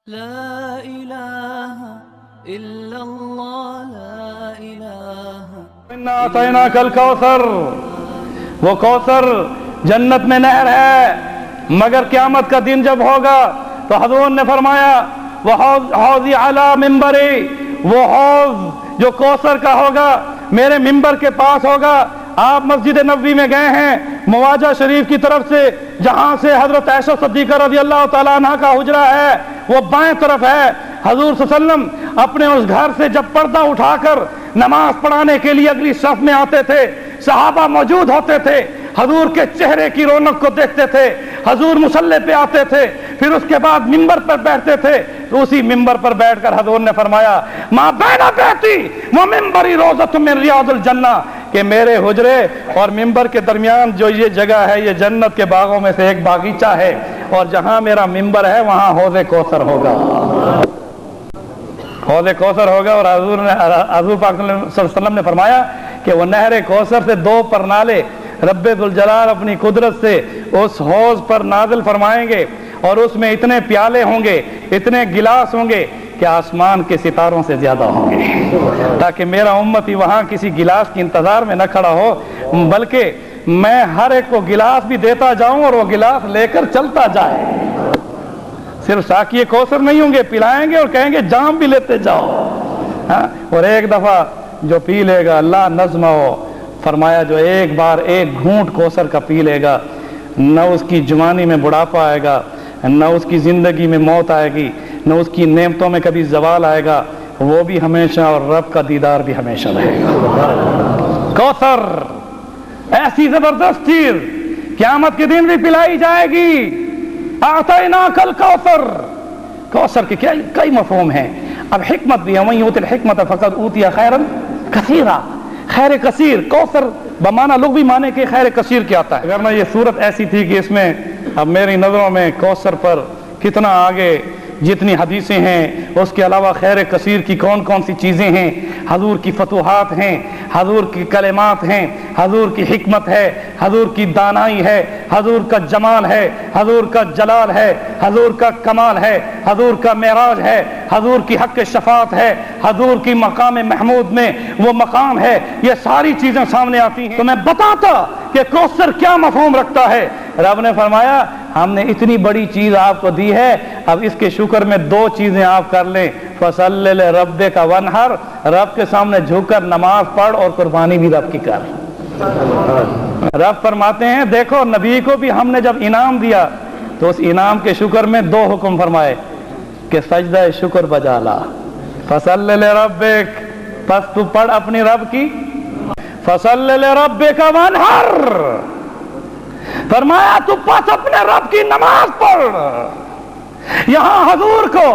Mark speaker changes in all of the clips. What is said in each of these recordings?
Speaker 1: لا إله إلا الله لا إله
Speaker 2: اِنَّا أَعْطَيْنَاكَ الْكَوْثَرَ، وہ کوثر جنت میں نہر ہے، مگر قیامت کا دن جب ہوگا تو حضور نے فرمایا وہ حوضی علی ممبری، وہ حوض جو کوثر کا ہوگا میرے ممبر کے پاس ہوگا۔ آپ مسجد نبوی میں گئے ہیں مواجہ شریف کی طرف سے، جہاں سے حضرت عائشہ صدیقہ رضی اللہ تعالیٰ عنہ کا حجرہ ہے وہ بائیں طرف ہے۔ حضور صلی اللہ علیہ وسلم اپنے اس گھر سے جب پردہ اٹھا کر نماز پڑھانے کے لیے اگلی صف میں آتے تھے، صحابہ موجود ہوتے تھے، حضور کے چہرے کی رونق کو دیکھتے تھے، حضور مصلی پہ آتے تھے، پھر اس کے بعد ممبر پر بیٹھتے تھے، تو اسی ممبر پر بیٹھ کر حضور نے فرمایا ما بین بیتی و ممبری روضۃ من ریاض الجنہ، کہ میرے حجرے اور ممبر کے درمیان جو یہ جگہ ہے یہ جنت کے باغوں میں سے ایک باغیچہ ہے، اور جہاں میرا ممبر ہے وہاں حوض کوثر ہوگا، حوض کوثر ہوگا۔ اور حضور پاک صلی اللہ علیہ وسلم نے فرمایا کہ وہ نہر کوثر سے دو پرنالے رب ذوالجلال اپنی قدرت سے اس حوض پر نازل فرمائیں گے، اور اس میں اتنے پیالے ہوں گے، اتنے گلاس ہوں گے کہ آسمان کے ستاروں سے زیادہ ہوں گے، تاکہ میرا امتی وہاں کسی گلاس کے انتظار میں نہ کھڑا ہو، بلکہ میں ہر ایک کو گلاس بھی دیتا جاؤں اور وہ گلاس لے کر چلتا جائے۔ صرف ساقی کوثر نہیں ہوں گے، پلائیں گے اور کہیں گے جام بھی لیتے جاؤ، اور ایک دفعہ جو پی لے گا اللہ نظم ہو، فرمایا جو ایک بار ایک گھونٹ کوثر کا پی لے گا، نہ اس کی جوانی میں بڑھاپا آئے گا، نہ اس کی زندگی میں موت آئے گی، نہ اس کی نعمتوں میں کبھی زوال آئے گا، وہ بھی ہمیشہ اور رب کا دیدار بھی ہمیشہ رہے گا۔ کوثر ایسی زبردست چیز قیامت کے دن بھی پلائی جائے گی۔ اعطیناک الکوثر، کوثر کے کئی مفہوم ہیں، اب حکمت بھی ہے، وَمَن یُؤْتِ الْحِکْمَةَ فَقَدْ أُوتِیَ خَیْرًا کثیرا، خیر کثیر، کوثر بمعنی لوگ بھی مانے کہ خیر کثیر کیا آتا ہے، اگر یہ صورت ایسی تھی کہ اس میں اب میری نظروں میں کوثر پر کتنا آگے جتنی حدیثیں ہیں، اس کے علاوہ خیر کثیر کی کون کون سی چیزیں ہیں، حضور کی فتوحات ہیں، حضور کی کلمات ہیں، حضور کی حکمت ہے، حضور کی دانائی ہے، حضور کا جمال ہے، حضور کا جلال ہے، حضور کا کمال ہے، حضور کا معراج ہے، حضور کی حق شفاعت ہے، حضور کی مقام محمود میں وہ مقام ہے، یہ ساری چیزیں سامنے آتی ہیں۔ تو میں بتاتا کہ کوثر کیا مفہوم رکھتا ہے، رب نے فرمایا ہم نے اتنی بڑی چیز آپ کو دی ہے، اب اس کے شکر میں دو چیزیں آپ کر لیں، فصلی لربک وانحر، رب کے سامنے جھک کر نماز پڑھ اور قربانی بھی رب کی کر۔ رب فرماتے ہیں دیکھو نبی کو بھی ہم نے جب انعام دیا تو اس انعام کے شکر میں دو حکم فرمائے کہ سجدہ شکر بجا لا، فصلی لربک، پس تو پڑھ اپنی رب کی، فصلی لربک وانحر، فرمایا تو پس اپنے رب کی نماز پڑھ۔ یہاں حضور کو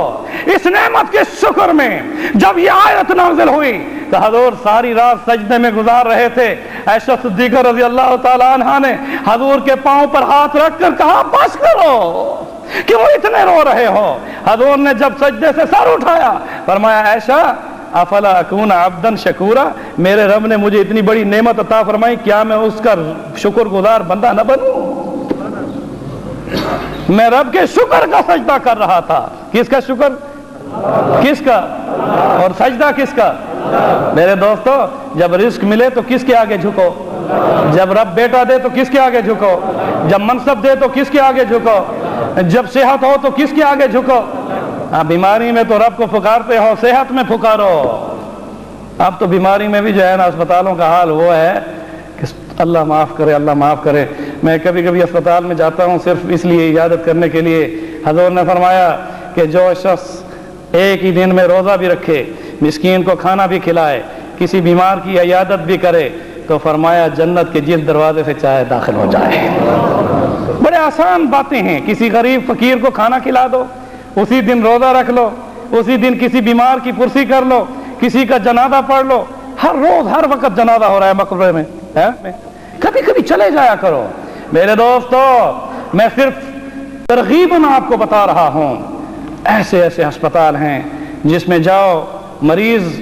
Speaker 2: اس نعمت کے شکر میں جب یہ آیت نازل ہوئی تو حضور ساری رات سجدے میں گزار رہے تھے۔ عائشہ صدیقہ رضی اللہ تعالی عنہا نے حضور کے پاؤں پر ہاتھ رکھ کر کہا بس کرو کہ وہ اتنے رو رہے ہو۔ حضور نے جب سجدے سے سر اٹھایا فرمایا عائشہ افلا اکون عبدا شکورا، میرے رب نے مجھے اتنی بڑی نعمت عطا فرمائی، کیا میں اس کا شکر گزار بندہ نہ بنوں؟ میں رب کے شکر کا سجدہ کر رہا تھا۔ کس کا شکر؟ کس کا؟ اور سجدہ کس کا؟ میرے دوستو جب رزق ملے تو کس کے آگے جھکو، جب رب بیٹا دے تو کس کے آگے جھکو، جب منصب دے تو کس کے آگے جھکو، جب صحت ہو تو کس کے آگے جھکو؟ بیماری میں تو رب کو پکارتے ہو، صحت میں پکارو۔ اب تو بیماری میں بھی جو ہے نا اسپتالوں کا حال وہ ہے کہ اللہ معاف کرے، اللہ معاف کرے۔ میں کبھی کبھی اسپتال میں جاتا ہوں صرف اس لیے عیادت کرنے کے لیے، حضور نے فرمایا کہ جو شخص ایک ہی دن میں روزہ بھی رکھے، مسکین کو کھانا بھی کھلائے، کسی بیمار کی عیادت بھی کرے، تو فرمایا جنت کے جس دروازے سے چاہے داخل ہو جائے۔ بڑے آسان باتیں ہیں، کسی غریب فقیر کو کھانا کھلا دو، اسی دن روزہ رکھ لو، اسی دن کسی بیمار کی پرسی کر لو، کسی کا جنازہ پڑھ لو، ہر روز ہر وقت جنازہ ہو رہا ہے مقبرے میں، کبھی کبھی چلے جایا کرو۔ میرے دوستو میں صرف ترغیباً آپ کو بتا رہا ہوں، ایسے ایسے ہسپتال ہیں جس میں جاؤ مریض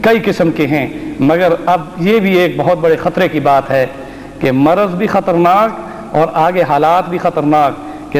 Speaker 2: کئی قسم کے ہیں، مگر اب یہ بھی ایک بہت بڑے خطرے کی بات ہے کہ مرض بھی خطرناک اور آگے حالات بھی خطرناک کہ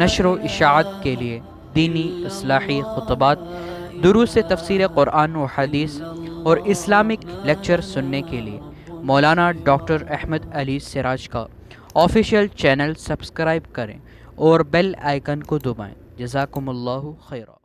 Speaker 3: نشر و اشاعت کے لیے دینی اصلاحی خطبات، دروس تفسیر قرآن و حدیث اور اسلامک لیکچر سننے کے لیے مولانا ڈاکٹر احمد علی سراج کا آفیشیل چینل سبسکرائب کریں اور بیل آئیکن کو دبائیں۔ جزاکم اللہ خیرا۔